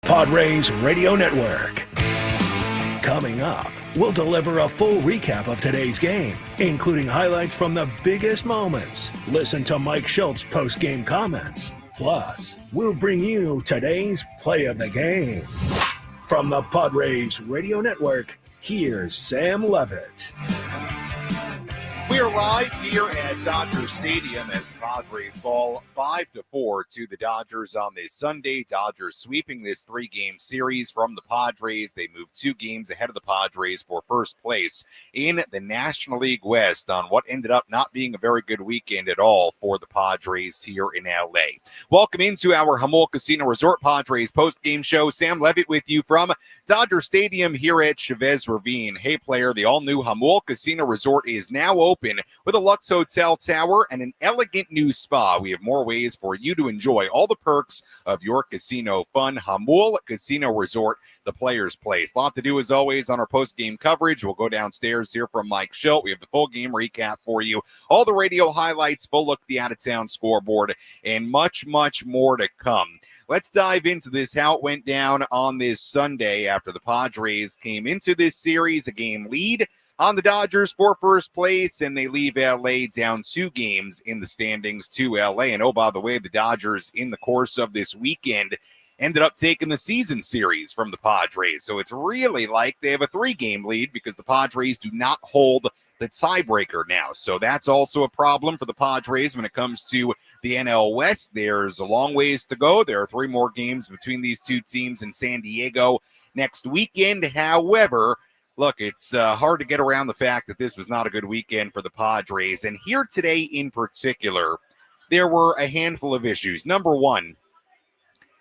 Padres Radio Network. Coming up, we'll deliver a full recap of today's game, including highlights from the biggest moments. Listen to Mike Shildt's post-game comments. Plus, we'll bring you today's play of the game. From the Padres Radio Network, here's Sam Levitt. We are live here at Dodger Stadium as the Padres fall 5-4 to the Dodgers on this Sunday. Dodgers sweeping this three-game series from the Padres. They move 2 games ahead of the Padres for first place in the National League West on what ended up not being a very good weekend at all for the Padres here in L.A. Welcome into our Jamul Casino Resort Padres post-game show. Sam Levitt with you from Dodger Stadium here at Chavez Ravine. Hey, player, the all-new Jamul Casino Resort is now open with a Lux Hotel Tower and an elegant new spa. We have more ways for you to enjoy all the perks of your casino fun. Jamul Casino Resort, the player's place. A lot to do as always on our post-game coverage. We'll go downstairs here from Mike Shildt. We have the full game recap for you, all the radio highlights, full look at the out-of-town scoreboard, and much, much more to come. Let's dive into this, how it went down on this Sunday after the Padres came into this series, a game lead on the Dodgers for first place, and they leave L.A. down 2 games in the standings to L.A. And oh, by the way, the Dodgers in the course of this weekend ended up taking the season series from the Padres. So it's really like they have a 3-game lead because the Padres do not hold the tiebreaker now. So that's also a problem for the Padres when it comes to the NL West. There's a long ways to go. There are 3 more games between these 2 teams in San Diego next weekend. However, look, it's hard to get around the fact that this was not a good weekend for the Padres. And here today in particular, there were a handful of issues. Number one,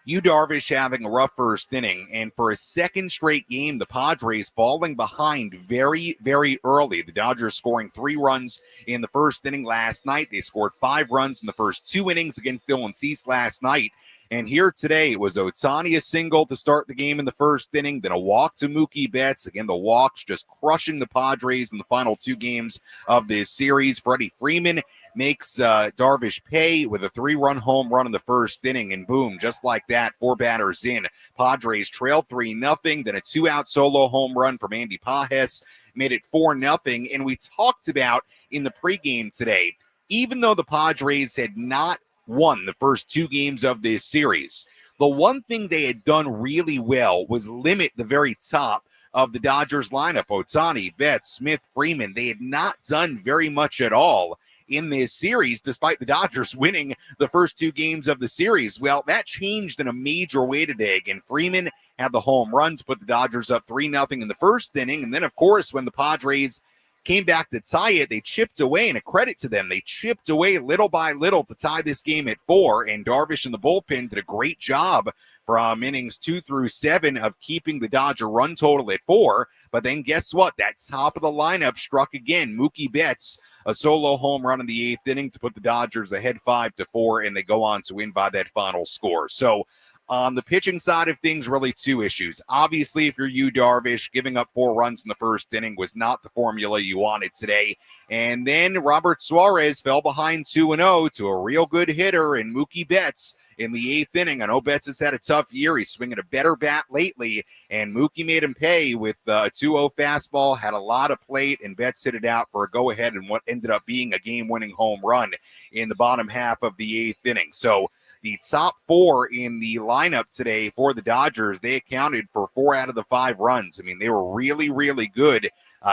Yu Darvish having a rough first inning, and for a second straight game, the Padres falling behind very, very early. The Dodgers scoring 3 runs in the first inning last night. They scored 5 runs in the first 2 innings against Dylan Cease last night. And here today, it was Ohtani a single to start the game in the first inning, then a walk to Mookie Betts. Again, the walks just crushing the Padres in the final 2 games of this series. Freddie Freeman makes Darvish pay with a 3-run home run in the first inning, and boom, just like that, 4 batters in. Padres trailed 3-0, then a 2-out solo home run from Andy Pages made it 4-0. And we talked about in the pregame today, even though the Padres had not won the first 2 games of this series, the one thing they had done really well was limit the very top of the Dodgers lineup. Ohtani, Betts, Smith, Freeman, they had not done very much at all in this series, despite the Dodgers winning the first 2 games of the series. Well, that changed in a major way today. Again, Freeman had the home run to put the Dodgers up 3-0 in the first inning. And then, of course, when the Padres came back to tie it, they chipped away, and a credit to them. They chipped away little by little to tie this game at 4, and Darvish and the bullpen did a great job from innings 2 through 7 of keeping the Dodger run total at 4. But then guess what? That top of the lineup struck again. Mookie Betts, a solo home run in the 8th inning to put the Dodgers ahead 5-4, and they go on to win by that final score. So on the pitching side of things, really 2 issues. Obviously, if you're Yu Darvish, giving up 4 runs in the first inning was not the formula you wanted today. And then Robert Suarez fell behind 2-0 to a real good hitter in Mookie Betts in the 8th inning. I know Betts has had a tough year. He's swinging a better bat lately, and Mookie made him pay with a 2-0 fastball, had a lot of plate, and Betts hit it out for a go-ahead in what ended up being a game-winning home run in the bottom half of the 8th inning. So the top 4 in the lineup today for the Dodgers, they accounted for 4 out of the 5 runs. I mean, they were really, really good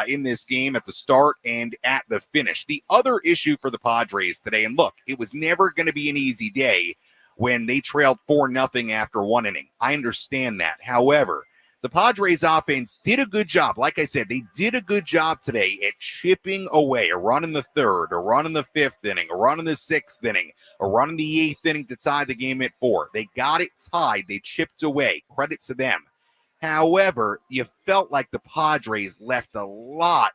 in this game at the start and at the finish. The other issue for the Padres today, and look, it was never going to be an easy day when they trailed 4-0 after 1 inning. I understand that. However, the Padres offense did a good job. Like I said, they did a good job today at chipping away. A run in the 3rd, a run in the 5th inning, a run in the 6th inning, a run in the 8th inning to tie the game at 4. They got it tied. They chipped away. Credit to them. However, you felt like the Padres left a lot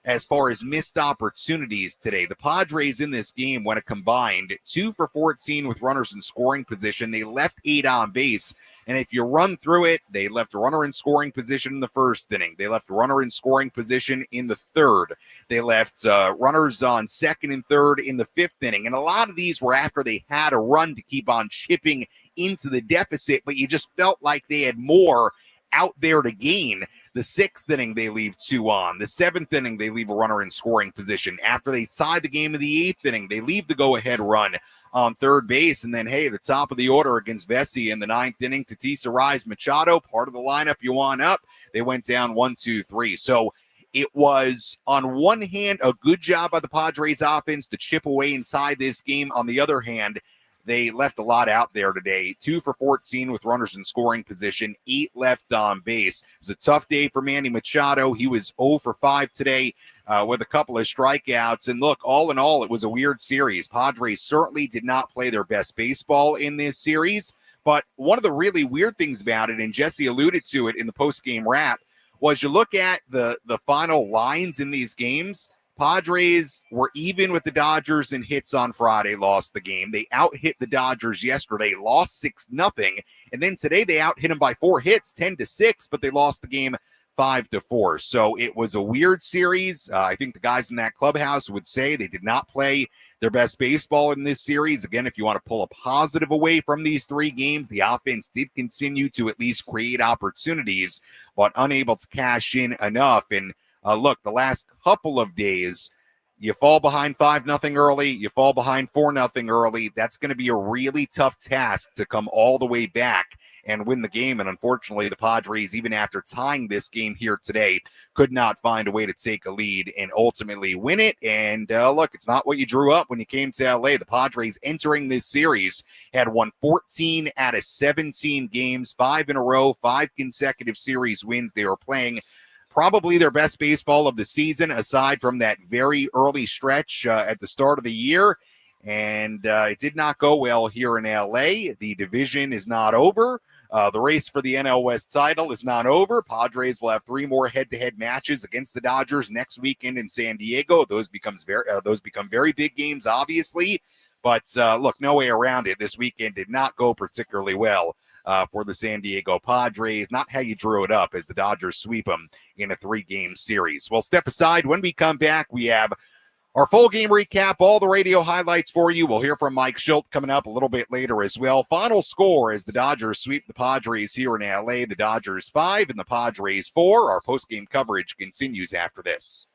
as far as missed opportunities today. The Padres in this game went a combined 2 for 14 with runners in scoring position. They left 8 on base. And if you run through it, they left a runner in scoring position in the first inning. They left a runner in scoring position in the third. They left runners on second and third in the fifth inning. And a lot of these were after they had a run to keep on chipping into the deficit, but you just felt like they had more out there to gain. The sixth inning, they leave 2 on. The seventh inning, they leave a runner in scoring position. After they tied the game in the eighth inning, they leave the go-ahead run on third base. And then, hey, the top of the order against Vesey in the ninth inning, Tatis Arise Machado, part of the lineup you want up. They went down 1-2-3. So it was, on one hand, a good job by the Padres offense to chip away inside this game. On the other hand, they left a lot out there today. 2 for 14 with runners in scoring position, 8 left on base. It was a tough day for Manny Machado. He was 0 for 5 today with a couple of strikeouts. And look, all in all, it was a weird series. Padres certainly did not play their best baseball in this series. But one of the really weird things about it, and Jesse alluded to it in the postgame wrap, was you look at the final lines in these games. Padres were even with the Dodgers in hits on Friday, lost the game. They out-hit the Dodgers yesterday, lost 6-0. And then today they out-hit them by 4 hits, 10-6, but they lost the game 5-4. So it was a weird series. I think the guys in that clubhouse would say they did not play their best baseball in this series. Again, if you want to pull a positive away from these 3 games, the offense did continue to at least create opportunities, but unable to cash in enough. And look, the last couple of days, you fall behind 5-0 early, you fall behind 4-0 early. That's going to be a really tough task to come all the way back and win the game. And unfortunately, the Padres, even after tying this game here today, could not find a way to take a lead and ultimately win it. And look, it's not what you drew up when you came to LA. The Padres entering this series had won 14 out of 17 games, 5 in a row, 5 consecutive series wins. They were playing probably their best baseball of the season, aside from that very early stretch at the start of the year. And it did not go well here in LA. The division is not over. The race for the NL West title is not over. Padres will have 3 more head-to-head matches against the Dodgers next weekend in San Diego. Those become very big games, obviously. But look, no way around it. This weekend did not go particularly well for the San Diego Padres. Not how you drew it up, as the Dodgers sweep them in a 3-game series. Well, step aside. When we come back, we have our full game recap, all the radio highlights for you. We'll hear from Mike Shildt coming up a little bit later as well. Final score as the Dodgers sweep the Padres here in LA. The Dodgers 5 and the Padres 4. Our post-game coverage continues after this.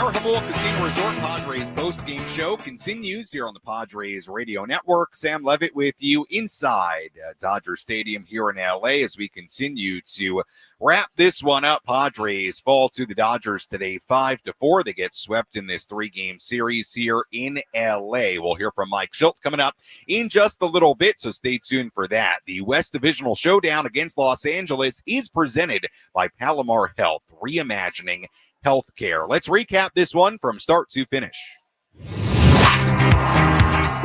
Our Jamul Casino Resort Padres post-game show continues here on the Padres Radio Network. Sam Levitt with you inside Dodger Stadium here in LA as we continue to wrap this one up. Padres fall to the Dodgers today 5-4. They get swept in this three-game series here in LA. We'll hear from Mike Shildt coming up in just a little bit, so stay tuned for that. The West Divisional Showdown against Los Angeles is presented by Palomar Health, reimagining healthcare. Let's recap this one from start to finish.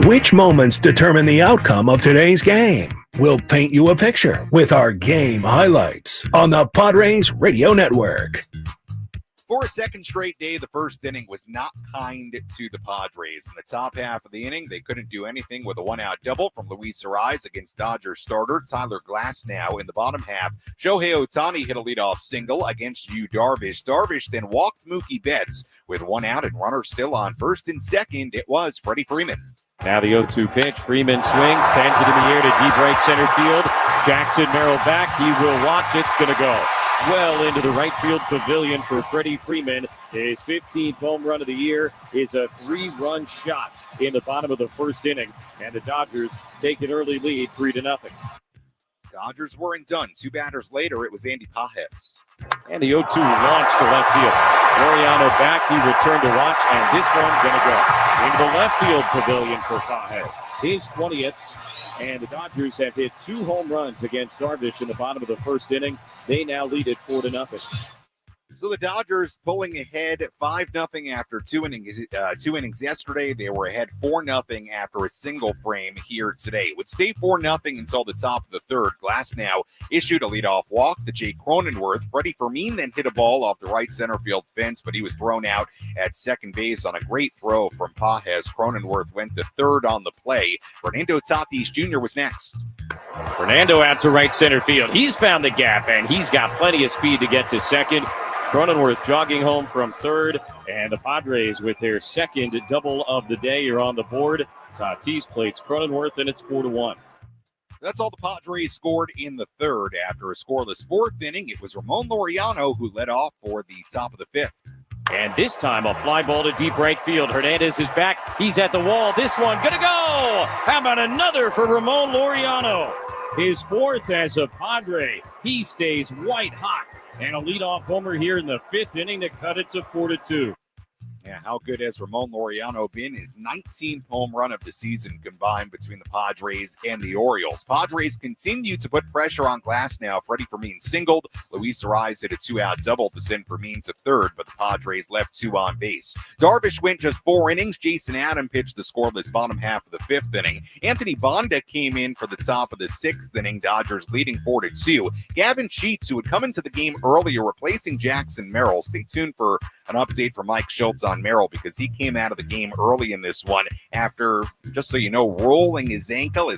Which moments determine the outcome of today's game? We'll paint you a picture with our game highlights on the Padres Radio Network. For a second straight day, the first inning was not kind to the Padres. In the top half of the inning, they couldn't do anything with a one-out double from Luis Arraez against Dodgers starter Tyler Glasnow. In the bottom half, Shohei Ohtani hit a leadoff single against Yu Darvish. Darvish then walked Mookie Betts with one out and runner still on first and second. It was Freddie Freeman. Now the 0-2 pitch. Freeman swings, sends it in the air to deep right center field. Jackson Merrill back. He will watch. It's going to go well into the right field pavilion for Freddie Freeman. His 15th home run of the year is a 3-run shot in the bottom of the first inning. And the Dodgers take an early lead 3-0. Dodgers weren't done. Two batters later, it was Andy Pages. And the 0-2 launched to left field. Laureano back. He returned to watch, and this one going to go into the left field pavilion for Pages. His 20th. And the Dodgers have hit 2 home runs against Darvish in the bottom of the first inning. They now lead it 4-0. So the Dodgers pulling ahead 5-0 after two innings yesterday. They were ahead 4-0 after a single frame here today. It would stay 4-0 until the top of the third. Glasnow issued a leadoff walk to Jake Cronenworth. Freddie Freeman then hit a ball off the right center field fence, but he was thrown out at second base on a great throw from Pages. Cronenworth went to third on the play. Fernando Tatis Jr. was next. Fernando out to right center field. He's found the gap, and he's got plenty of speed to get to second. Cronenworth jogging home from third, and the Padres with their second double of the day are on the board. Tatis plates Cronenworth, and it's 4-1. That's all the Padres scored in the third. After a scoreless fourth inning, it was Ramon Laureano who led off for the top of the fifth. And this time a fly ball to deep right field. Hernandez is back. He's at the wall. This one gonna go. How about another for Ramon Laureano? His fourth as a Padre. He stays white hot. And a leadoff homer here in the fifth inning to cut it to 4-2. Yeah, how good has Ramon Laureano been? His 19th home run of the season combined between the Padres and the Orioles. Padres continue to put pressure on Glasnow. Freddie Freeman singled. Luis Arraez hit a 2-out double to send Freeman to third, but the Padres left 2 on base. Darvish went just 4 innings. Jason Adam pitched the scoreless bottom half of the fifth inning. Anthony Bonda came in for the top of the sixth inning. Dodgers leading 4-2. Gavin Sheets, who had come into the game earlier, replacing Jackson Merrill. Stay tuned for an update from Mike Shildt on Merrill because he came out of the game early in this one after, just so you know, rolling his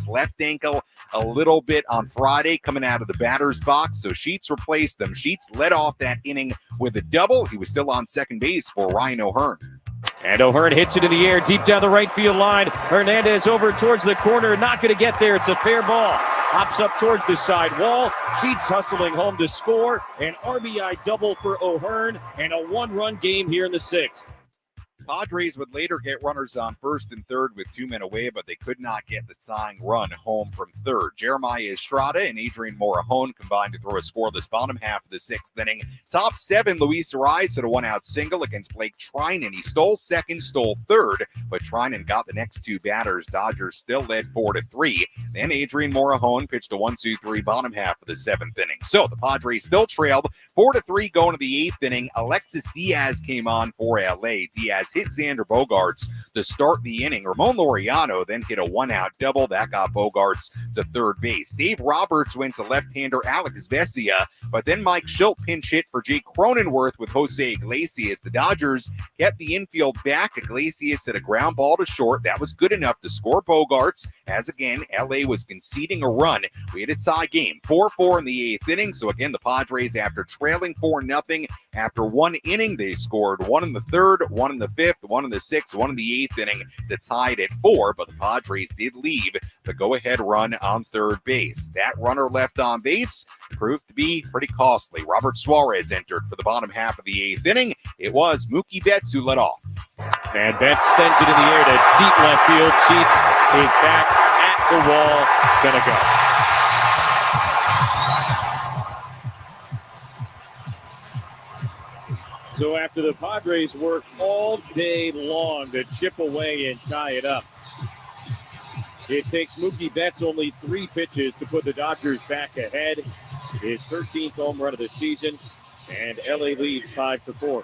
left ankle a little bit on Friday coming out of the batter's box. So Sheets replaced him. Sheets led off that inning with a double. He was still on second base for Ryan O'Hearn. And O'Hearn hits it in the air deep down the right field line. Hernandez over towards the corner. Not going to get there. It's a fair ball. Hops up towards the side wall. Sheets hustling home to score. An RBI double for O'Hearn. And a 1-run game here in the sixth. Padres would later get runners on first and third with 2 men away, but they could not get the tying run home from third. Jeremiah Estrada and Adrian Morejon combined to throw a scoreless bottom half of the sixth inning. Top 7, Luis Arraez hit a 1-out single against Blake Treinen. He stole second, stole third, but Treinen got the next 2 batters. Dodgers still led 4-3. Then Adrian Morejon pitched a 1-2-3 bottom half of the seventh inning. So the Padres still trailed 4-3 going to the eighth inning. Alexis Diaz came on for LA. Diaz hit Xander Bogaerts to start the inning. Ramon Laureano then hit a 1-out double. That got Bogaerts to third base. Dave Roberts went to left-hander Alex Vesia, but then Mike Shildt pinch hit for Jake Cronenworth with Jose Iglesias. The Dodgers kept the infield back. Iglesias hit a ground ball to short. That was good enough to score Bogaerts, as again, LA was conceding a run. We had a tie game, 4-4 in the eighth inning. So again, the Padres, after trailing 4-0, after 1 inning, they scored 1 in the third, 1 in the fifth, 1 in the sixth, 1 in the eighth inning to tie it at 4. But the Padres did leave the go-ahead run on third base. That runner left on base proved to be pretty pretty costly. Robert Suarez entered for the bottom half of the 8th inning. It was Mookie Betts who led off. And Betts sends it in the air to deep left field. Sheets is back at the wall. Gonna go. So after the Padres work all day long to chip away and tie it up, it takes Mookie Betts only 3 pitches to put the Dodgers back ahead. His 13th home run of the season, and LA leads 5-4.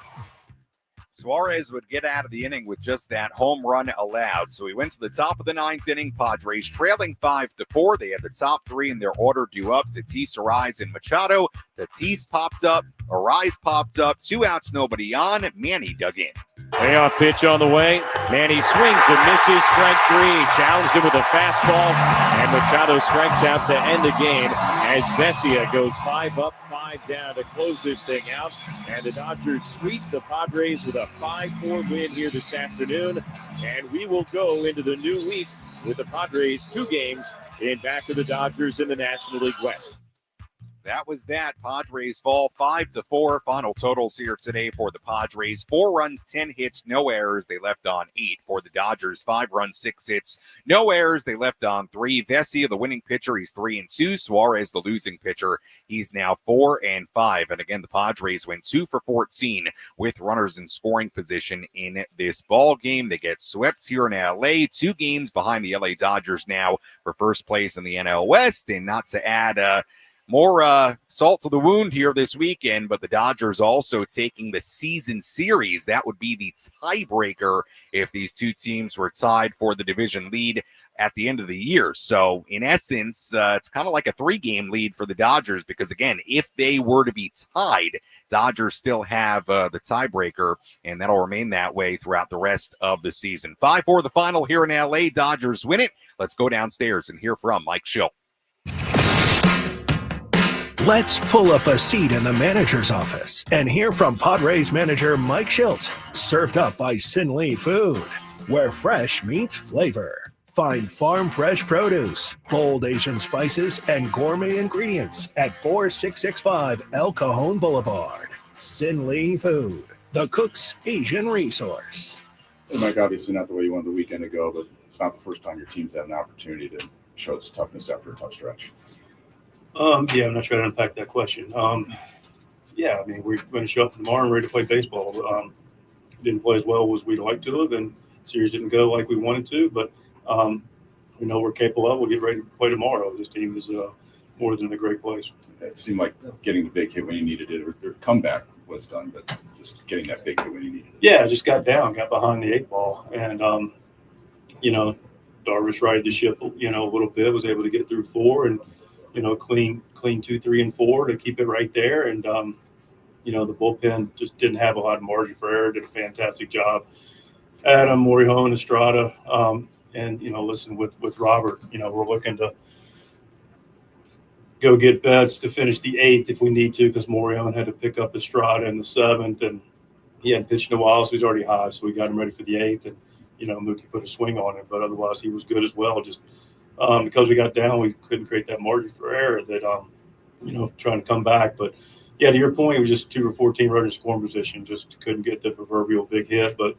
Suarez would get out of the inning with just that home run allowed. So he went to the top of the 9th inning. Padres trailing 5-4. They had the top 3 in their order due up. Tatis, Arise, and Machado. Tatis popped up. Arise popped up. 2 outs, nobody on. Manny dug in. Payoff pitch on the way. Manny swings and misses. Strike 3. Challenged him with a fastball. And Machado strikes out to end the game as Vesia goes 5 up, 5 down to close this thing out. And the Dodgers sweep the Padres with a 5-4 win here this afternoon. And we will go into the new week with the Padres 2 games in back of the Dodgers in the National League West. That was that. Padres fall 5-4. Final totals here today for the Padres. 4 runs, 10 hits, no errors. They left on 8. For the Dodgers, 5 runs, 6 hits, no errors. They left on 3. Vesia, the winning pitcher, he's 3-2. Suarez, the losing pitcher, he's now 4-5. And again, the Padres went 2 for 14 with runners in scoring position in this ball game. They get swept here in LA. 2 games behind the LA Dodgers now for first place in the NL West. And not to add more salt to the wound here this weekend, but the Dodgers also taking the season series. That would be the tiebreaker if these 2 teams were tied for the division lead at the end of the year. So in essence, it's kind of like a 3-game lead for the Dodgers because, again, if they were to be tied, Dodgers still have the tiebreaker, and that'll remain that way throughout the rest of the season. 5-4 the final here in LA. Dodgers win it. Let's go downstairs and hear from Mike Shildt. Let's pull up a seat in the manager's office and hear from Padres manager Mike Shildt. Served up by Sin Lee Food, where fresh meets flavor. Find farm fresh produce, bold Asian spices, and gourmet ingredients at 4665 El Cajon Boulevard. Sin Lee Food, the cook's Asian resource. Hey, Mike, obviously not the way you wanted the weekend to go, but it's not the first time your team's had an opportunity to show its toughness after a tough stretch. Yeah, I'm not trying to unpack that question. Yeah, I mean, we're going to show up tomorrow and ready to play baseball. Didn't play as well as we'd like to have, and series didn't go like we wanted to, but we know we're capable of. We'll get ready to play tomorrow. This team is more than a great place. It seemed like getting the big hit when you needed it. Their comeback was done, but just getting that big hit when you needed it. Yeah, just got behind the 8 ball, and Darvish righted the ship, a little bit. Was able to get through 4 and. Clean 2, 3, and 4 to keep it right there. And, the bullpen just didn't have a lot of margin for error. Did a fantastic job. Adam, Morihone, Estrada, and, listen, with Robert, we're looking to go get Betts to finish the 8th if we need to, because Morihone had to pick up Estrada in the 7th. And he hadn't pitched in a while, so he's already hot. So we got him ready for the 8th. And, Mookie put a swing on him. But otherwise, he was good as well. Just because we got down, we couldn't create that margin for error that, trying to come back. But, yeah, to your point, it was just 2 for 14 runners in scoring position. Just couldn't get the proverbial big hit. But,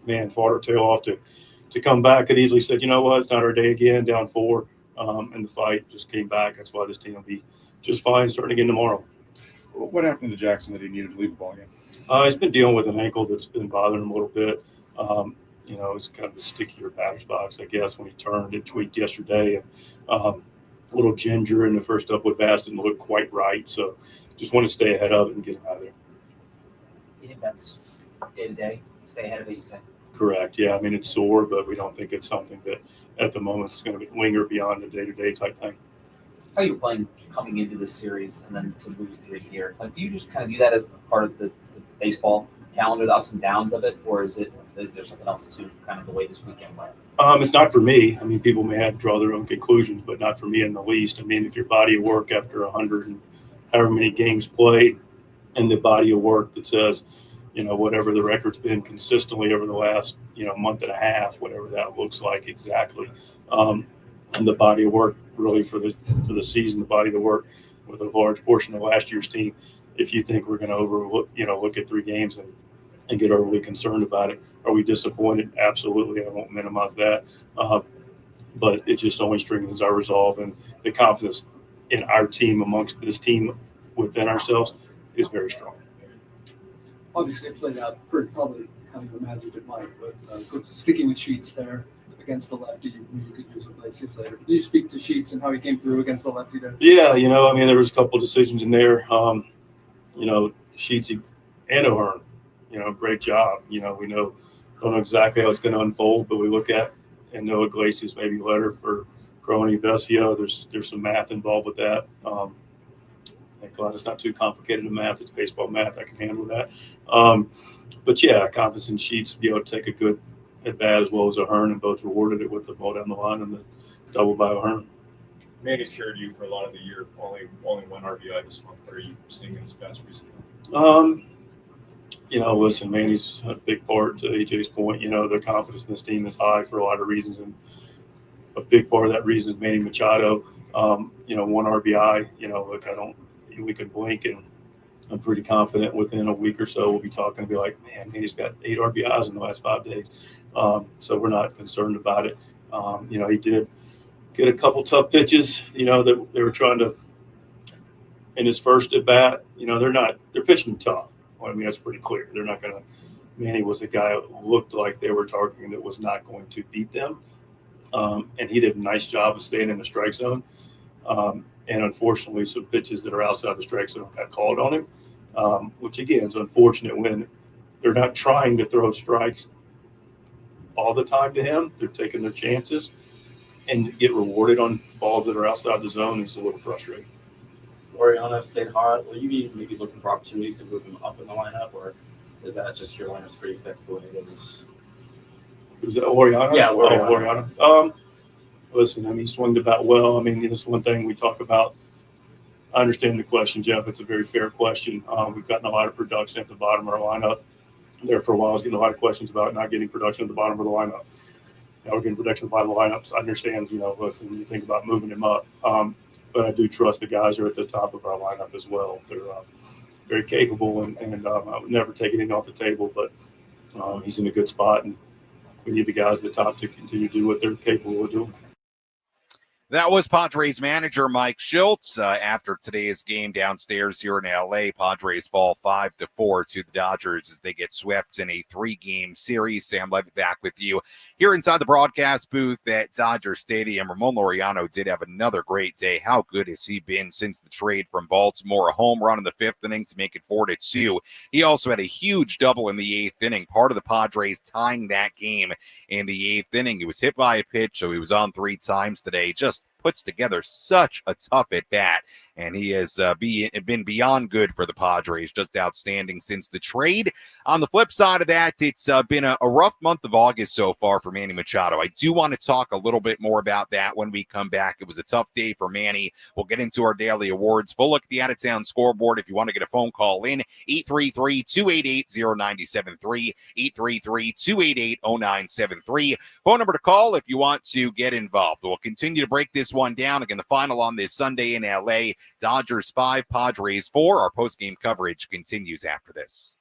man, fought our tail off to come back. Could easily said, you know what, it's not our day again, down 4 in the fight. Just came back. That's why this team will be just fine starting again tomorrow. What happened to Jackson that he needed to leave the ball game? He's been dealing with an ankle that's been bothering him a little bit. It's kind of a stickier batter's box, I guess, when he turned. It tweaked yesterday. And a little ginger in the first upwood pass didn't look quite right. So just want to stay ahead of it and get him out of there. You think that's day-to-day? Stay ahead of it, you say? Correct. Yeah, I mean, it's sore, but we don't think it's something that at the moment is going to linger beyond the day-to-day type thing. How are you playing coming into this series and then to lose 3 here? Like, do you just kind of view that as part of the baseball calendar, the ups and downs of it, or is there something else to kind of the way this weekend went? It's not for me. I mean, people may have to draw their own conclusions, but not for me in the least. I mean, if your body of work after 100 and however many games played, and the body of work that says, whatever the record's been consistently over the last, month and a half, whatever that looks like exactly, and the body of work really for the season, the body of work with a large portion of last year's team if you think we're going to look at 3 games and get overly concerned about it. Are we disappointed? Absolutely. I won't minimize that. But it just only strengthens our resolve, and the confidence in our team amongst this team within ourselves is very strong. Obviously, it played out probably how you imagined it might, but sticking with Sheets there against the lefty, you knew you could use a play 6 later. Can you speak to Sheets and how he came through against the lefty there? Yeah, there was a couple of decisions in there. Sheets and O'Hearn, great job. We don't know exactly how it's going to unfold, but we look at and know Iglesias maybe letter for Crony Vesio. There's some math involved with that. Thank God it's not too complicated of math. It's baseball math. I can handle that. But yeah, confidence in Sheets to be able to take a good at bat as well as O'Hearn, and both rewarded it with the ball down the line and the double by O'Hearn. Manny's carried you for a lot of the year. Only 1 RBI this month. Are you seeing his best recently? Listen, Manny's a big part to AJ's point. The confidence in this team is high for a lot of reasons, and a big part of that reason is Manny Machado. 1 RBI. We could blink, and I'm pretty confident within a week or so we'll be talking and be like, man, Manny's got 8 RBIs in the last 5 days. So we're not concerned about it. He did get a couple tough pitches. That they were trying to in his first at bat. They're pitching tough. That's pretty clear. They're not going to. Manny was a guy who looked like they were targeting that was not going to beat them. And he did a nice job of staying in the strike zone. And unfortunately, some pitches that are outside the strike zone got called on him, which, again, is unfortunate when they're not trying to throw strikes all the time to him. They're taking their chances, and to get rewarded on balls that are outside the zone is a little frustrating. Oriana stayed hot. Will you be maybe looking for opportunities to move him up in the lineup, or is that just your lineup's pretty fixed the way it is? Was it Oriana? Yeah, Oriana. Listen, he swung the bat well. It's one thing we talk about. I understand the question, Jeff. It's a very fair question. We've gotten a lot of production at the bottom of our lineup. There for a while, I was getting a lot of questions about not getting production at the bottom of the lineup. Now we're getting production at the bottom of the lineup. So I understand, listen, you think about moving him up. But I do trust the guys who are at the top of our lineup as well. They're very capable, and I would never take anything off the table, but he's in a good spot, and we need the guys at the top to continue to do what they're capable of doing. That was Padres manager Mike Shildt. After today's game downstairs here in L.A., Padres fall 5-4 to the Dodgers as they get swept in a 3-game series. Sam Levitt back with you here inside the broadcast booth at Dodger Stadium. Ramon Laureano did have another great day. How good has he been since the trade from Baltimore? A home run in the 5th inning to make it 4-2. He also had a huge double in the 8th inning, part of the Padres tying that game in the 8th inning. He was hit by a pitch, so he was on 3 times today. Just puts together such a tough at bat, and he has been beyond good for the Padres, just outstanding since the trade. On the flip side of that, it's been a rough month of August so far for Manny Machado. I do want to talk a little bit more about that when we come back. It was a tough day for Manny. We'll get into our daily awards. Full look at the out-of-town scoreboard if you want to get a phone call in, 833-288-0973, 833-288-0973. Phone number to call if you want to get involved. We'll continue to break this one down. Again, the final on this Sunday in L.A., Dodgers 5, Padres 4. Our post-game coverage continues after this.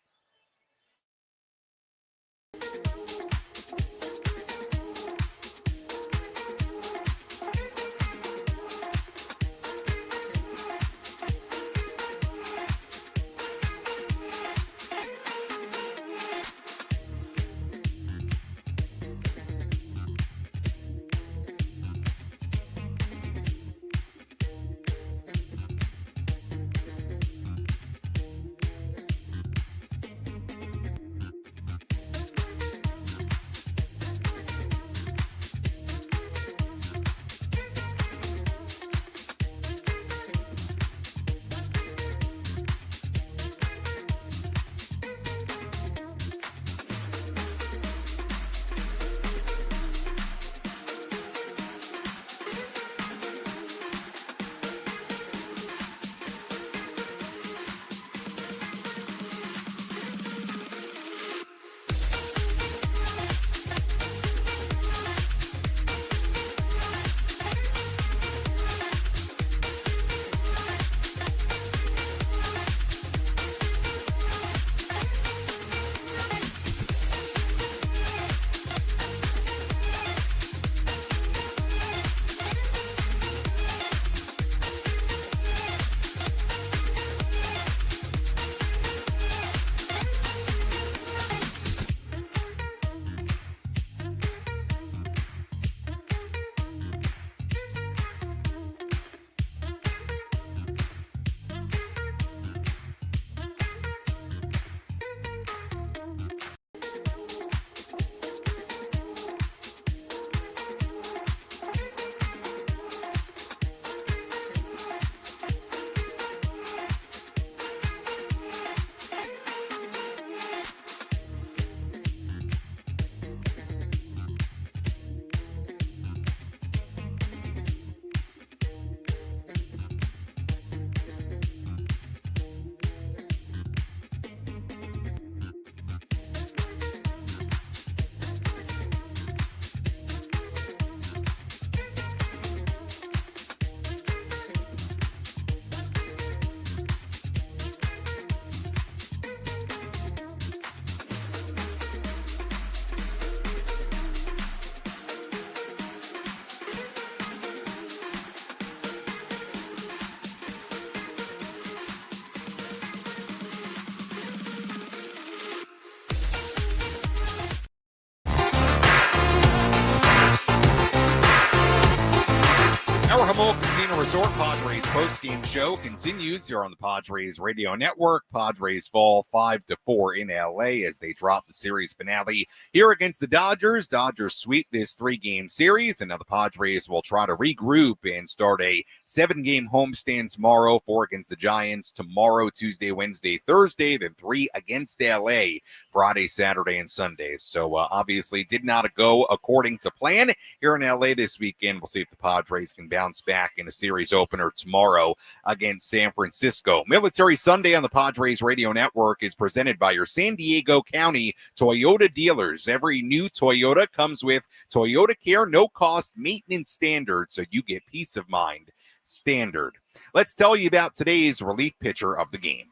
Jamul Casino Resort Padres postgame show continues here on the Padres Radio Network. Padres fall 5-4 in LA as they drop the series finale here against the Dodgers. Dodgers sweep this 3-game series, and now the Padres will try to regroup and start a 7-game homestand tomorrow, 4 against the Giants tomorrow, Tuesday, Wednesday, Thursday, then 3 against LA Friday, Saturday, and Sunday. So obviously did not go according to plan here in LA this weekend. We'll see if the Padres can bounce back in a series opener tomorrow against San Francisco. Military Sunday on the Padres Radio Network is presented by your San Diego County Toyota dealers. Every new Toyota comes with Toyota Care no-cost maintenance standard, so you get peace of mind standard. Let's tell you about today's relief pitcher of the game.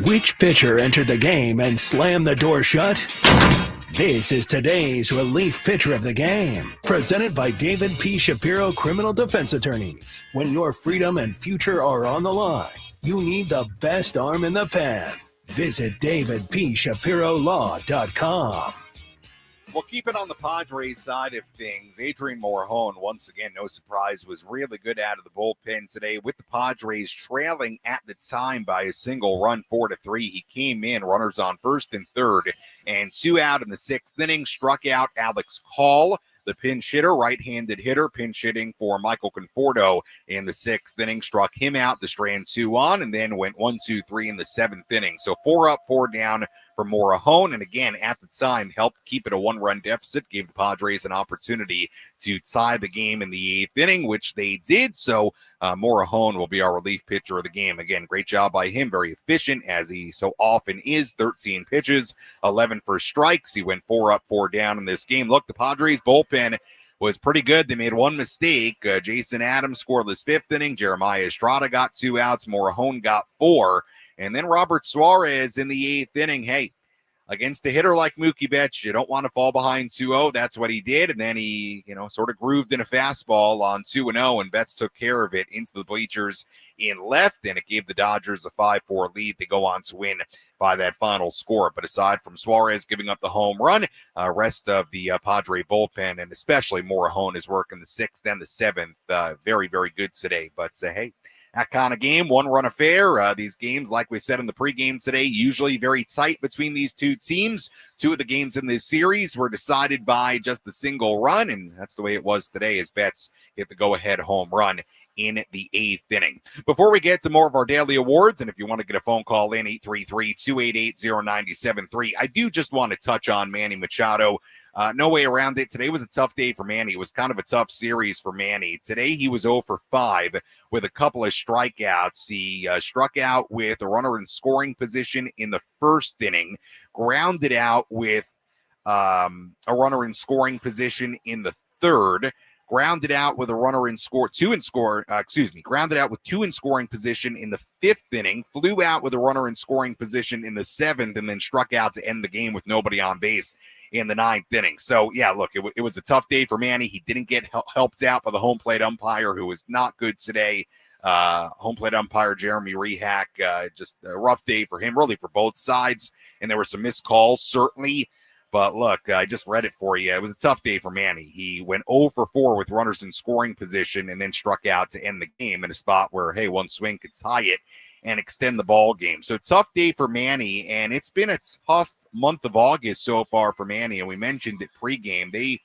Which pitcher entered the game and slammed the door shut? This is today's relief pitcher of the game, presented by David P. Shapiro Criminal Defense Attorneys. When your freedom and future are on the line, you need the best arm in the pen. Visit davidpshapirolaw.com. We'll keep it on the Padres side of things. Adrian Morejon, once again, no surprise, was really good out of the bullpen today with the Padres trailing at the time by a single run, 4-3. He came in, runners on first and third, and 2 out in the 6th inning, struck out Alex Call, the pinch hitter, right-handed hitter, pinch hitting for Michael Conforto in the 6th inning, struck him out to strand 2 on, and then went 1-2-3 in the 7th inning. So 4 up, 4 down for Morejon, and again, at the time, helped keep it a 1-run deficit, gave the Padres an opportunity to tie the game in the 8th inning, which they did. So Morejon will be our relief pitcher of the game. Again, great job by him, very efficient, as he so often is. 13 pitches, 11 for strikes. He went 4 up, 4 down in this game. Look, the Padres bullpen was pretty good. They made one mistake. Jason Adams scoreless 5th inning. Jeremiah Estrada got 2 outs. Morejon got 4. And then Robert Suarez in the 8th inning. Hey, against a hitter like Mookie Betts, you don't want to fall behind 2-0. That's what he did. And then he, sort of grooved in a fastball on 2-0, and Betts took care of it into the bleachers in left, and it gave the Dodgers a 5-4 lead. They go on to win by that final score. But aside from Suarez giving up the home run, rest of the Padre bullpen, and especially Morejon, is working the 6th and the 7th. Very, very good today. But hey, that kind of game, 1-run affair. These games, like we said in the pregame today, usually very tight between these two teams. 2 of the games in this series were decided by just a single run, and that's the way it was today as Betts hit the go-ahead home run in the 8th inning. Before we get to more of our daily awards, and if you want to get a phone call in, 833-288-0973, I do just want to touch on Manny Machado. No way around it. Today was a tough day for Manny. It was kind of a tough series for Manny. Today he was 0 for 5 with a couple of strikeouts. He struck out with a runner in scoring position in the 1st inning, grounded out with a runner in scoring position in the 3rd, grounded out with a runner in grounded out with 2 in scoring position in the 5th inning, flew out with a runner in scoring position in the 7th, and then struck out to end the game with nobody on base in the 9th inning. So, yeah, look, it was a tough day for Manny. He didn't get helped out by the home plate umpire, who was not good today. Home plate umpire Jeremy Rehack, just a rough day for him, really for both sides. And there were some missed calls, certainly. But look, I just read it for you. It was a tough day for Manny. He went 0 for 4 with runners in scoring position and then struck out to end the game in a spot where, hey, one swing could tie it and extend the ball game. So tough day for Manny, and it's been a tough month of August so far for Manny. And we mentioned it pregame.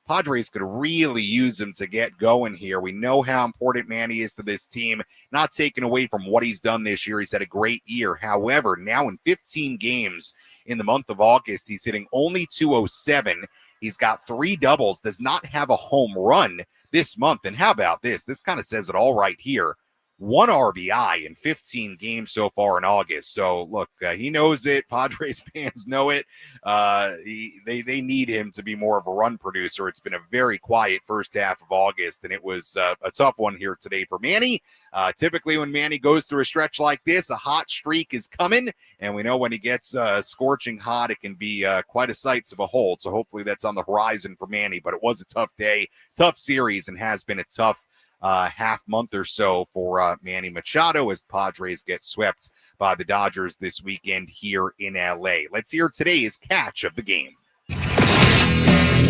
Padres could really use him to get going here. We know how important Manny is to this team, not taken away from what he's done this year. He's had a great year. However, now in 15 games in the month of August, he's hitting only .207. He's got 3 doubles, does not have a home run this month. And how about this? This kind of says it all right here. 1 RBI in 15 games so far in August. So, look, he knows it. Padres fans know it. They need him to be more of a run producer. It's been a very quiet first half of August, and it was a tough one here today for Manny. Typically, when Manny goes through a stretch like this, a hot streak is coming, and we know when he gets scorching hot, it can be quite a sight to behold. So hopefully that's on the horizon for Manny, but it was a tough day, tough series, and has been a tough half month or so for Manny Machado as the Padres get swept by the Dodgers this weekend here in LA. Let's hear today's catch of the game.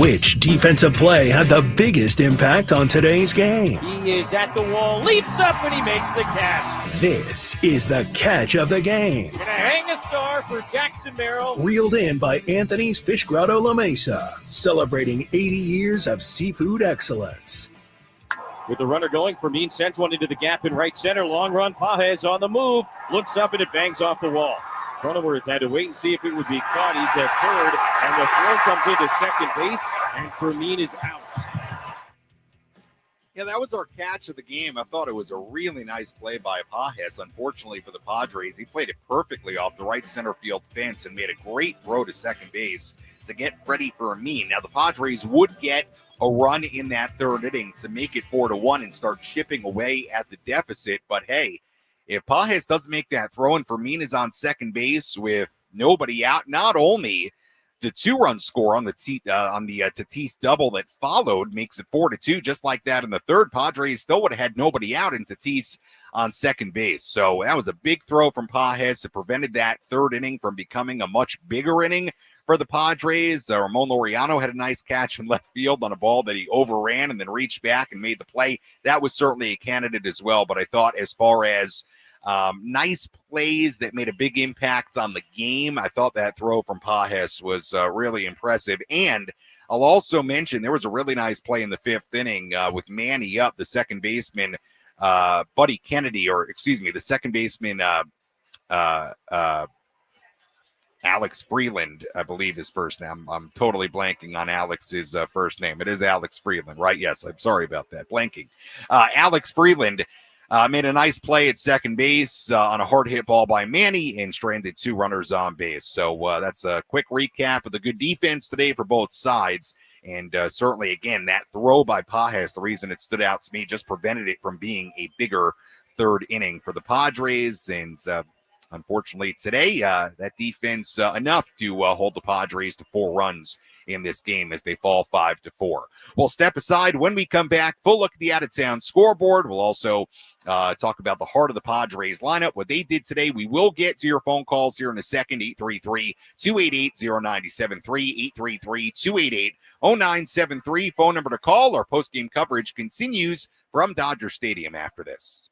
Which defensive play had the biggest impact on today's game? He is at the wall, leaps up, and he makes the catch. This is the catch of the game. Gonna hang a star for Jackson Merrill. Reeled in by Anthony's Fish Grotto La Mesa, celebrating 80 years of seafood excellence. With the runner going, Fermin sends one into the gap in right center. Long run, Pages on the move, looks up, and it bangs off the wall. Cronenworth had to wait and see if it would be caught. He's at third, and the throw comes into second base, and Fermin is out. Yeah, that was our catch of the game. I thought it was a really nice play by Pages. Unfortunately for the Padres, he played it perfectly off the right center field fence and made a great throw to second base to get ready for Fermin. Now, the Padres would get a run in that third inning to make it 4-1 and start chipping away at the deficit. But hey, if Pages doesn't make that throw and Fermin is on second base with nobody out, not only the 2-run score on the Tatis double that followed makes it 4-2, just like that in the third, Padres still would have had nobody out and Tatis on second base. So that was a big throw from Pages that prevented that third inning from becoming a much bigger inning for the Padres. Ramon Laureano had a nice catch in left field on a ball that he overran and then reached back and made the play. That was certainly a candidate as well, but I thought as far as nice plays that made a big impact on the game, I thought that throw from Pages was really impressive. And I'll also mention there was a really nice play in the fifth inning with Manny up, the second baseman, Buddy Kennedy, the second baseman, Alex Freeland, I believe his first name. I'm totally blanking on Alex's first name. It is Alex Freeland, right? Yes, I'm sorry about that. Blanking. Alex Freeland made a nice play at second base on a hard hit ball by Manny and stranded 2 runners on base. So that's a quick recap of the good defense today for both sides. And certainly, again, that throw by Pages, the reason it stood out to me, just prevented it from being a bigger third inning for the Padres. And unfortunately, today, that defense enough to hold the Padres to 4 runs in this game as they fall 5-4. We'll step aside when we come back. Full look at the out-of-town scoreboard. We'll also talk about the heart of the Padres lineup, what they did today. We will get to your phone calls here in a second. 833-288-0973, 833-288-0973. Phone number to call. Our postgame coverage continues from Dodger Stadium after this.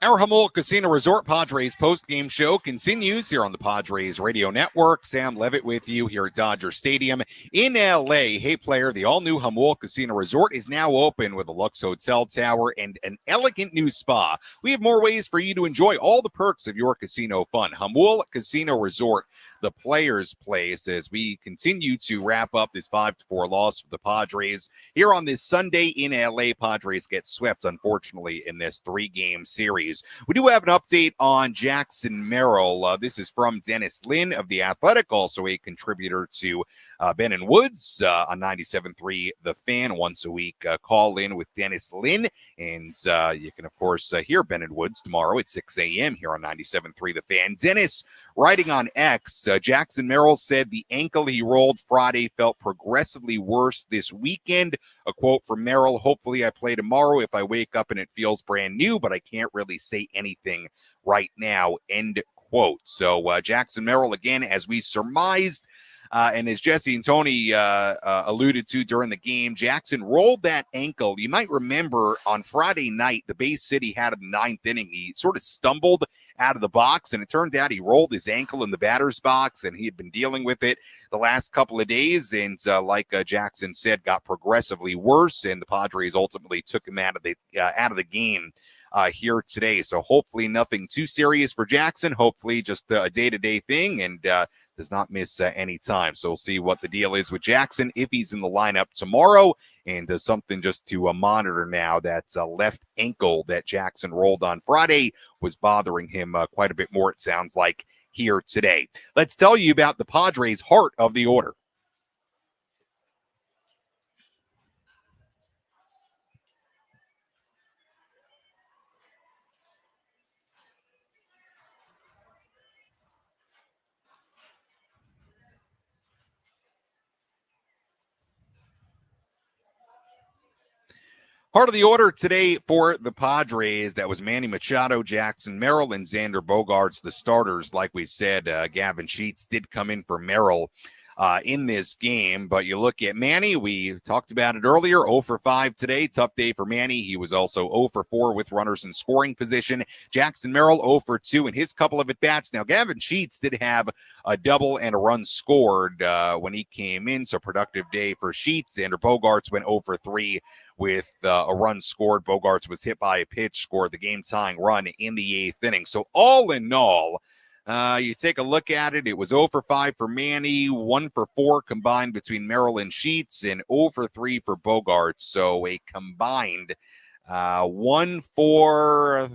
Our Jamul Casino Resort Padres post-game show continues here on the Padres Radio Network. Sam Levitt with you here at Dodger Stadium in L.A. Hey, player, the all-new Jamul Casino Resort is now open with a Lux Hotel Tower and an elegant new spa. We have more ways for you to enjoy all the perks of your casino fun. Jamul Casino Resort, the players' place, as we continue to wrap up this 5-4 loss for the Padres. Here on this Sunday in L.A., Padres get swept, unfortunately, in this 3-game series. We do have an update on Jackson Merrill. This is from Dennis Lynn of The Athletic, also a contributor to Ben and Woods on 97.3 The Fan. Once a week, call in with Dennis Lynn. And you can, of course, hear Ben and Woods tomorrow at 6 a.m. here on 97.3 The Fan. Dennis, writing on X, Jackson Merrill said the ankle he rolled Friday felt progressively worse this weekend. A quote from Merrill, hopefully I play tomorrow if I wake up and it feels brand new, but I can't really say anything right now, end quote. So Jackson Merrill, again, as we surmised, and as Jesse and Tony alluded to during the game, Jackson rolled that ankle. You might remember on Friday night, the Bay City had in the 9th inning. He sort of stumbled out of the box, and it turned out he rolled his ankle in the batter's box, and he had been dealing with it the last couple of days. And like Jackson said, got progressively worse, and the Padres ultimately took him out of the game here today. So hopefully nothing too serious for Jackson. Hopefully just a day-to-day thing, and does not miss any time. So we'll see what the deal is with Jackson if he's in the lineup tomorrow. And something just to monitor now, that left ankle that Jackson rolled on Friday was bothering him quite a bit more, it sounds like, here today. Let's tell you about the Padres' heart of the order. Part of the order today for the Padres, that was Manny Machado, Jackson Merrill, and Xander Bogaerts, the starters. Like we said, Gavin Sheets did come in for Merrill in this game. But you look at Manny, we talked about it earlier, 0 for 5 today. Tough day for Manny. He was also 0 for 4 with runners in scoring position. Jackson Merrill 0 for 2 in his couple of at-bats. Now, Gavin Sheets did have a double and a run scored when he came in, so productive day for Sheets. Xander Bogaerts went 0 for 3 with a run scored. Bogaerts was hit by a pitch, scored the game-tying run in the 8th inning. So all in all, you take a look at it, it was 0 for 5 for Manny, 1 for 4 combined between Merrill and Sheets, and 0 for 3 for Bogaerts. So a combined 1 for,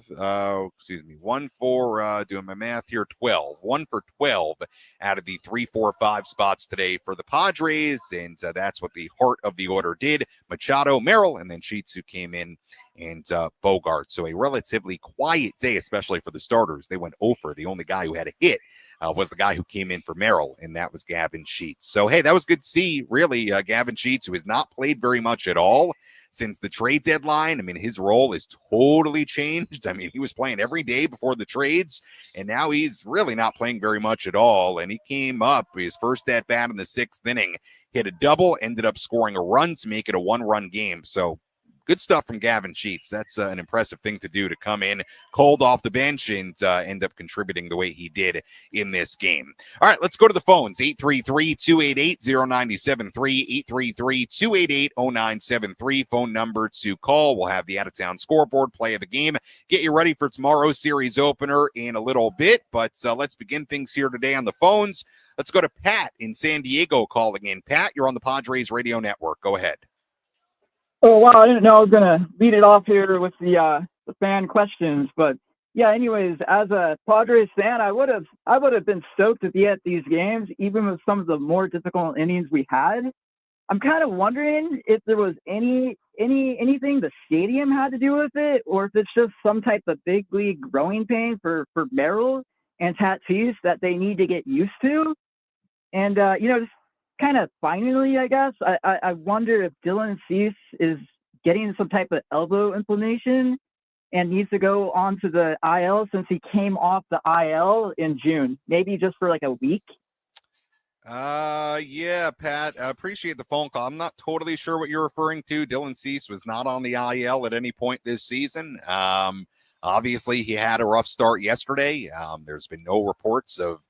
doing my math here, 12. 1 for 12 out of the 3, 4, 5 spots today for the Padres, and that's what the heart of the order did. Machado, Merrill, and then Sheets, who came in, and Bogaerts. So a relatively quiet day, especially for the starters. They went 0 for. The only guy who had a hit was the guy who came in for Merrill, and that was Gavin Sheets. So, hey, that was good to see, really. Gavin Sheets, who has not played very much at all since the trade deadline. I mean, his role is totally changed. I mean, he was playing every day before the trades, and now he's really not playing very much at all. And he came up, his first at-bat in the 6th inning, hit a double, ended up scoring a run to make it a 1-run game. So, good stuff from Gavin Sheets. That's an impressive thing to do, to come in cold off the bench and end up contributing the way he did in this game. All right, let's go to the phones. 833-288-0973, 833-288-0973. Phone number to call. We'll have the out-of-town scoreboard play of the game. Get you ready for tomorrow's series opener in a little bit, but let's begin things here today on the phones. Let's go to Pat in San Diego calling in. Pat, you're on the Padres Radio Network. Go ahead. Oh, wow. I didn't know I was going to lead it off here with the fan questions. But, yeah, anyways, as a Padres fan, I would have been stoked to be at these games, even with some of the more difficult innings we had. I'm kind of wondering if there was anything the stadium had to do with it, or if it's just some type of big league growing pain for Merrill and Tatis that they need to get used to. And, just kind of finally, I guess, I wonder if Dylan Cease is getting some type of elbow inflammation and needs to go onto the IL since he came off the IL in June, maybe just for like a week. Yeah, Pat, I appreciate the phone call. I'm not totally sure what you're referring to. Dylan Cease was not on the IL at any point this season. Obviously, he had a rough start yesterday. There's been no reports of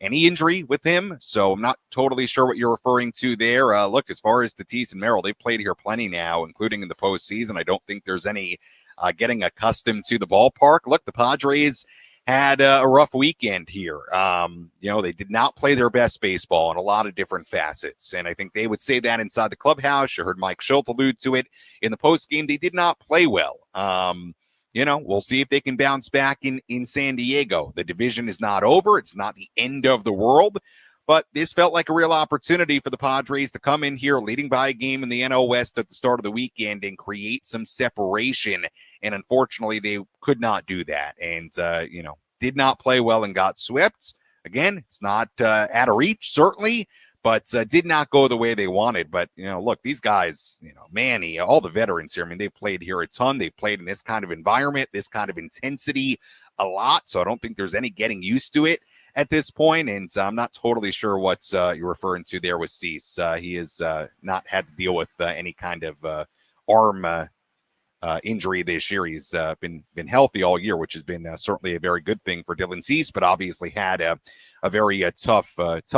any injury with him, so I'm not totally sure what you're referring to there. Look, as far as Tatis and Merrill, they've played here plenty now, including in the postseason. I don't think there's any getting accustomed to the ballpark. Look, the Padres had a rough weekend here. They did not play their best baseball in a lot of different facets, and I think they would say that inside the clubhouse. You heard Mike Shildt allude to it in the postgame. They did not play well. We'll see if they can bounce back in San Diego. The division is not over. It's not the end of the world, but this felt like a real opportunity for the Padres to come in here leading by a game in the NL West at the start of the weekend and create some separation. And unfortunately, they could not do that and, did not play well and got swept. Again, it's not out of reach, certainly, but did not go the way they wanted. But, look, these guys, Manny, all the veterans here, I mean, they've played here a ton. They've played in this kind of environment, this kind of intensity a lot. So I don't think there's any getting used to it at this point. And I'm not totally sure what you're referring to there with Cease. He has not had to deal with any kind of arm injury this year. He's been healthy all year, which has been certainly a very good thing for Dylan Cease, but obviously had a very tough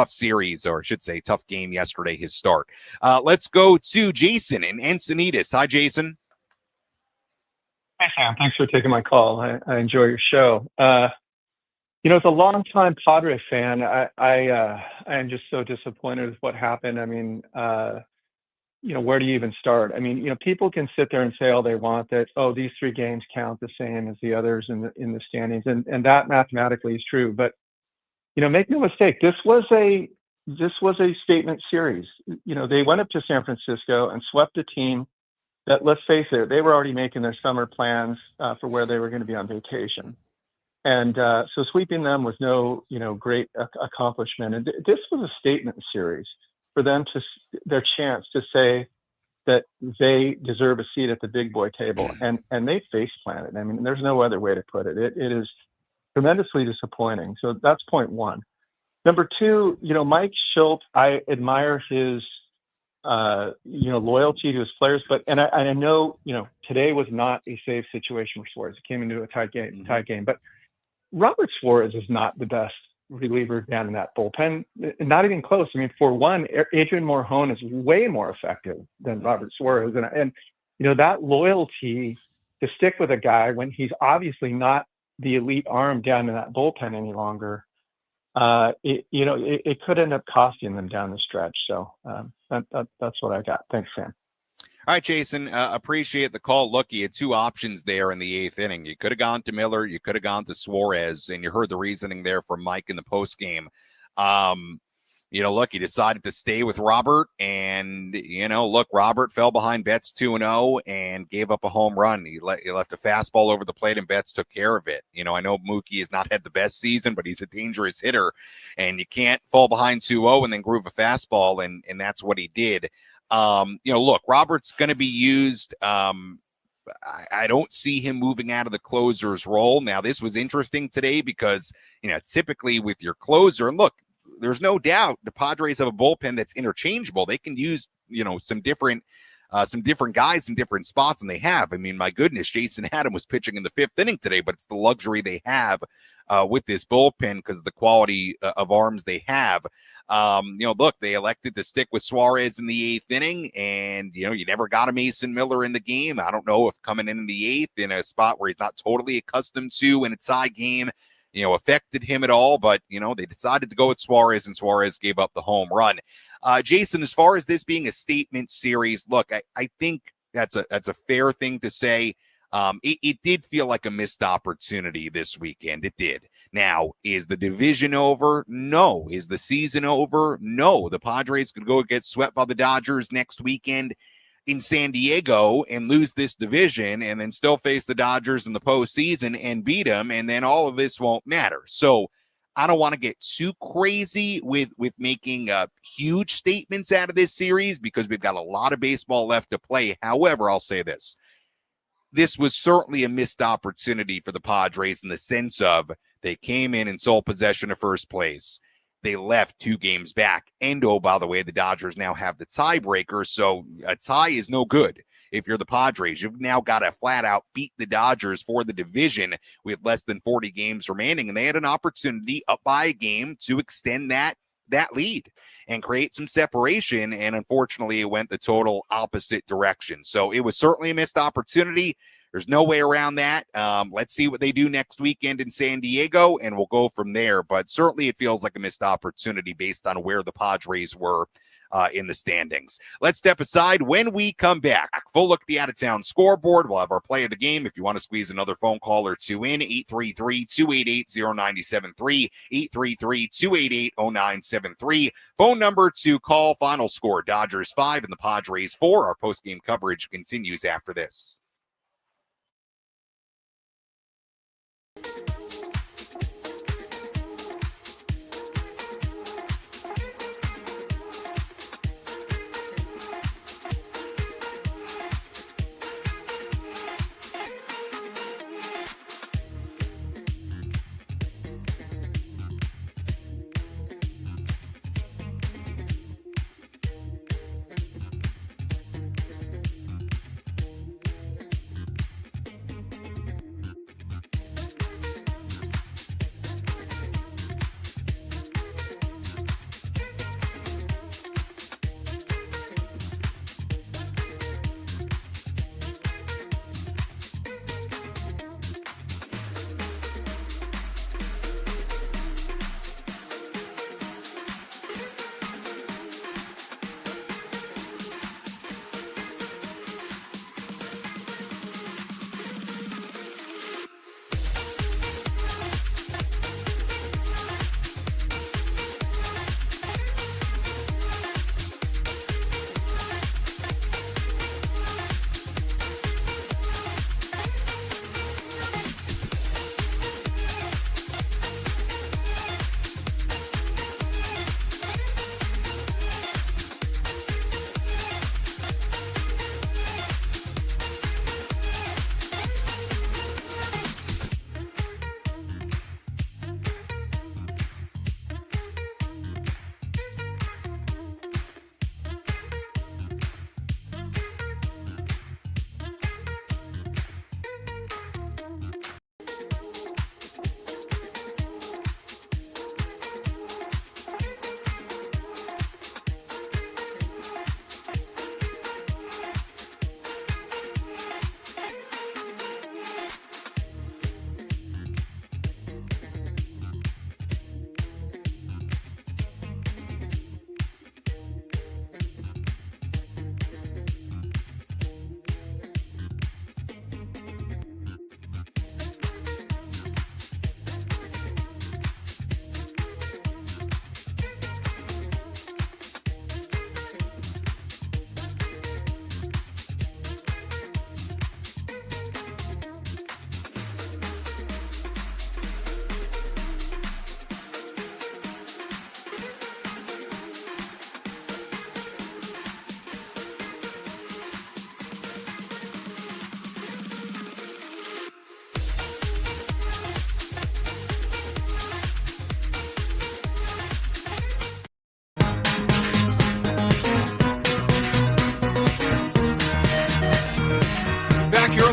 series, or I should say tough game yesterday, his start. Let's go to Jason in Encinitas. Hi, Jason. Hi, Sam. Thanks for taking my call. I enjoy your show. As a longtime Padre fan, I am just so disappointed with what happened. I mean, where do you even start? I mean, people can sit there and say all they want that, these 3 games count the same as the others in the standings, and that mathematically is true. But make no mistake, this was a statement series. They went up to San Francisco and swept a team that, let's face it, they were already making their summer plans for where they were going to be on vacation. And so sweeping them was no, great accomplishment. And this was a statement series for them their chance to say that they deserve a seat at the big boy table. And they face planted. I mean, there's no other way to put it. It is tremendously disappointing. So that's point one. Number two, Mike Shildt, I admire his, loyalty to his players, and I know, today was not a safe situation for Suarez. It came into a tight game, but Robert Suarez is not the best reliever down in that bullpen. Not even close. I mean, for one, Adrian Morjon is way more effective than Robert Suarez. And that loyalty to stick with a guy when he's obviously not the elite arm down in that bullpen any longer, it could end up costing them down the stretch. So that's what I got. Thanks, Sam. All right, Jason, appreciate the call. Look, you had 2 options there in the 8th inning. You could have gone to Miller. You could have gone to Suarez, and you heard the reasoning there from Mike in the postgame. Look, he decided to stay with Robert, and, Robert fell behind Betts 2-0 and gave up a home run. He left a fastball over the plate, and Betts took care of it. I know Mookie has not had the best season, but he's a dangerous hitter, and you can't fall behind 2-0 and then groove a fastball, and that's what he did. Look, Robert's going to be used. I don't see him moving out of the closer's role. Now, this was interesting today because, typically with your closer, and look, there's no doubt the Padres have a bullpen that's interchangeable. They can use, some different guys in different spots, and they have. I mean, my goodness, Jason Adam was pitching in the 5th inning today, but it's the luxury they have with this bullpen because of the quality of arms they have. Look, they elected to stick with Suarez in the 8th inning, and, you never got a Mason Miller in the game. I don't know if coming in the 8th in a spot where he's not totally accustomed to in a tie game, affected him at all, but, they decided to go with Suarez, and Suarez gave up the home run. Jason, as far as this being a statement series, look, I think that's a fair thing to say. It did feel like a missed opportunity this weekend. It did. Now, is the division over? No. Is the season over? No. The Padres could go get swept by the Dodgers next weekend in San Diego and lose this division and then still face the Dodgers in the postseason and beat them, and then all of this won't matter. So I don't want to get too crazy with making huge statements out of this series because we've got a lot of baseball left to play. However, I'll say this. This was certainly a missed opportunity for the Padres in the sense of they came in sole possession of first place. They left 2 games back. And, by the way, the Dodgers now have the tiebreaker, so a tie is no good if you're the Padres. You've now got to flat out beat the Dodgers for the division with less than 40 games remaining. And they had an opportunity up by a game to extend that lead and create some separation. And unfortunately, it went the total opposite direction. So it was certainly a missed opportunity. There's no way around that. Let's see what they do next weekend in San Diego, and we'll go from there. But certainly it feels like a missed opportunity based on where the Padres were in the standings. Let's step aside. When we come back, full look at the out-of-town scoreboard. We'll have our play of the game. If you want to squeeze another phone call or two in, 833-288-0973, 833-288-0973. Phone number to call. Final score, Dodgers 5 and the Padres 4. Our post-game coverage continues after this.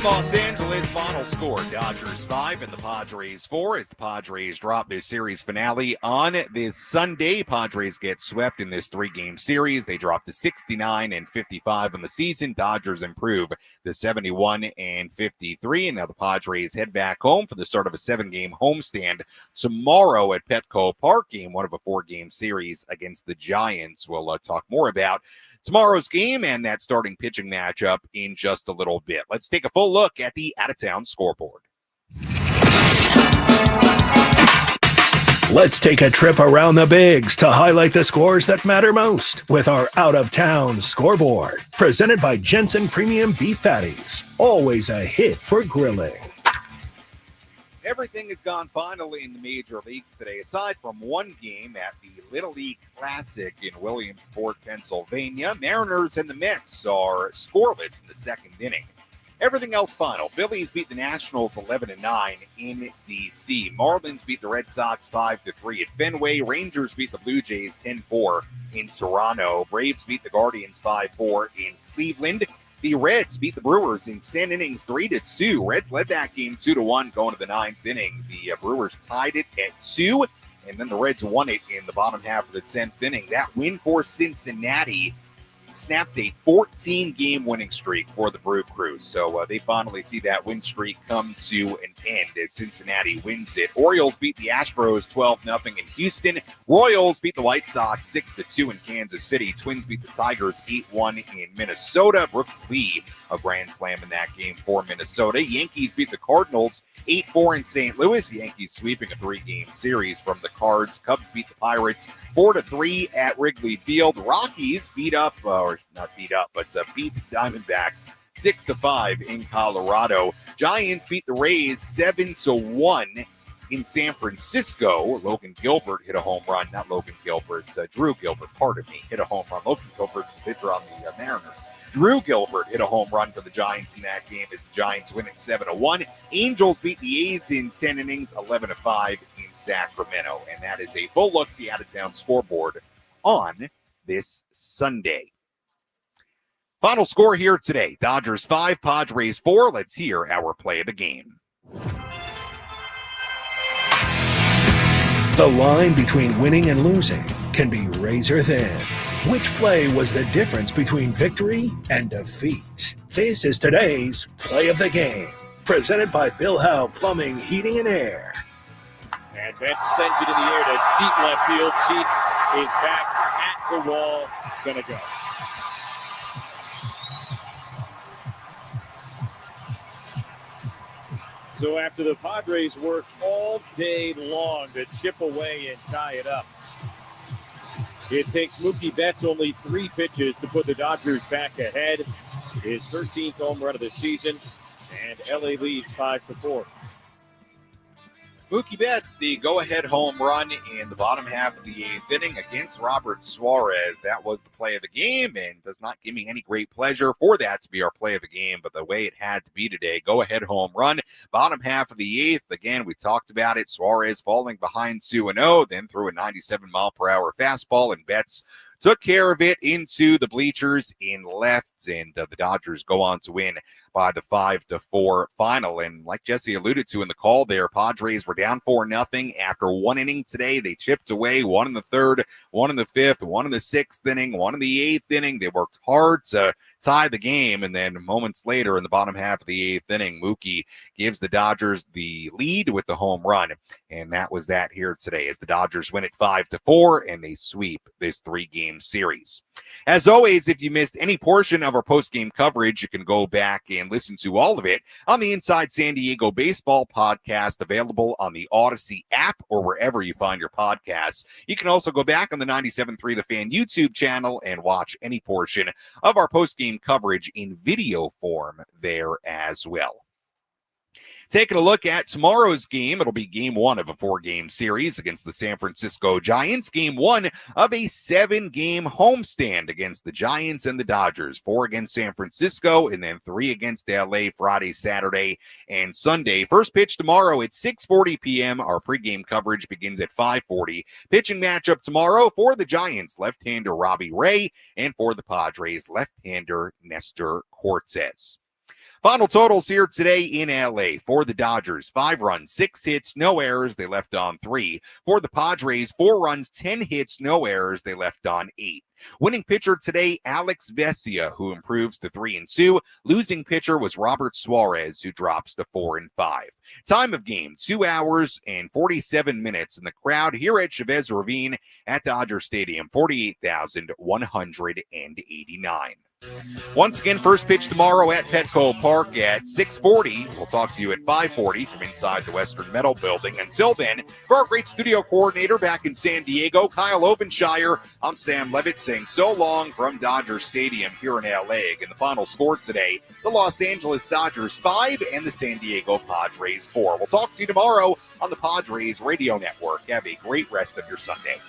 Los Angeles, final score, Dodgers 5 and the Padres 4 as the Padres drop this series finale on this Sunday. Padres get swept in this three-game series. They drop to 69 and 55 on the season. Dodgers improve to 71 and 53. And now the Padres head back home for the start of a 7-game homestand tomorrow at Petco Park, game one of a 4-game series against the Giants. We'll talk more about tomorrow's game and that starting pitching matchup in just a little bit. Let's take a full look at the out-of-town scoreboard. Let's take a trip around the bigs to highlight the scores that matter most with our out-of-town scoreboard. Presented by Jensen Premium Beef Patties. Always a hit for grilling. Everything has gone finally in the major leagues today, aside from one game at the Little League Classic in Williamsport, Pennsylvania. Mariners and the Mets are scoreless in the second inning. Everything else final. Phillies beat the Nationals 11-9 in D.C. Marlins beat the Red Sox 5-3 at Fenway. Rangers beat the Blue Jays 10-4 in Toronto. Braves beat the Guardians 5-4 in Cleveland. The Reds beat the Brewers in 10 innings, 3-2. Reds led that game 2-1 going to the 9th inning. The Brewers tied it at 2, and then the Reds won it in the bottom half of the 10th inning. That win for Cincinnati snapped a 14-game winning streak for the Brew Crew. So they finally see that win streak come to an end as Cincinnati wins it. Orioles beat the Astros 12-0 in Houston. Royals beat the White Sox 6-2 in Kansas City. Twins beat the Tigers 8-1 in Minnesota. Brooks Lee, a grand slam in that game for Minnesota. Yankees beat the Cardinals 8-4 in St. Louis. Yankees sweeping a 3-game series from the Cards. Cubs beat the Pirates 4-3 at Wrigley Field. Rockies beat the Diamondbacks 6-5 in Colorado. Giants beat the Rays 7-1 in San Francisco. Logan Gilbert hit a home run. Not Logan Gilbert, Drew Gilbert, pardon me, hit a home run. Logan Gilbert's the pitcher on the Mariners. Drew Gilbert hit a home run for the Giants in that game as the Giants win it 7-1. Angels beat the A's in 10 innings, 11-5 in Sacramento. And that is a full look at the out-of-town scoreboard on this Sunday. Final score here today, Dodgers 5, Padres 4. Let's hear our play of the game. The line between winning and losing can be razor thin. Which play was the difference between victory and defeat? This is today's Play of the Game, presented by Bill Howe Plumbing, Heating, and Air. And Betts sends it in the air to deep left field. Sheets is back at the wall. Gonna go. So after the Padres work all day long to chip away and tie it up, it takes Mookie Betts only 3 pitches to put the Dodgers back ahead. His 13th home run of the season, and LA leads 5-4. Mookie Betts, the go-ahead home run in the bottom half of the 8th inning against Robert Suarez. That was the play of the game, and does not give me any great pleasure for that to be our play of the game, but the way it had to be today, go-ahead home run, bottom half of the 8th. Again, we talked about it. Suarez falling behind 2-0, then threw a 97-mile-per-hour fastball, and Betts took care of it into the bleachers in left, and the Dodgers go on to win by the 5-4 final. And like Jesse alluded to in the call there, Padres were down 4-0 after 1 inning today. They chipped away, 1 in the 3rd, 1 in the 5th, 1 in the 6th inning, 1 in the 8th inning. They worked hard to tie the game, and then moments later in the bottom half of the 8th inning, Mookie gives the Dodgers the lead with the home run, and that was that here today as the Dodgers win it 5-4, and they sweep this 3-game series. As always, if you missed any portion of our post-game coverage, you can go back and listen to all of it on the Inside San Diego Baseball podcast, available on the Odyssey app or wherever you find your podcasts. You can also go back on the 97.3 The Fan YouTube channel and watch any portion of our post-game coverage in video form there as well. Taking a look at tomorrow's game, it'll be game 1 of a 4-game series against the San Francisco Giants. Game 1 of a 7-game homestand against the Giants and the Dodgers. 4 against San Francisco and then 3 against LA Friday, Saturday, and Sunday. First pitch tomorrow at 6:40 p.m. Our pregame coverage begins at 5:40. Pitching matchup tomorrow for the Giants, left-hander Robbie Ray, and for the Padres, left-hander Nestor Cortes. Final totals here today in LA. For the Dodgers, 5 runs, 6 hits, no errors. They left on 3. For the Padres, 4 runs, 10 hits, no errors. They left on 8. Winning pitcher today, Alex Vesia, who improves to 3-2. Losing pitcher was Robert Suarez, who drops to 4-5. Time of game, 2 hours and 47 minutes. And the crowd here at Chavez Ravine at Dodger Stadium, 48,189. Once again, first pitch tomorrow at Petco Park at 6:40. We'll talk to you at 5:40 from inside the Western Metal Building. Until then, for our great studio coordinator back in San Diego, Kyle Ovenshire, I'm Sam Levitt saying so long from Dodger Stadium here in LA. And the final score today, the Los Angeles Dodgers 5 and the San Diego Padres 4. We'll talk to you tomorrow on the Padres Radio Network. Have a great rest of your Sunday.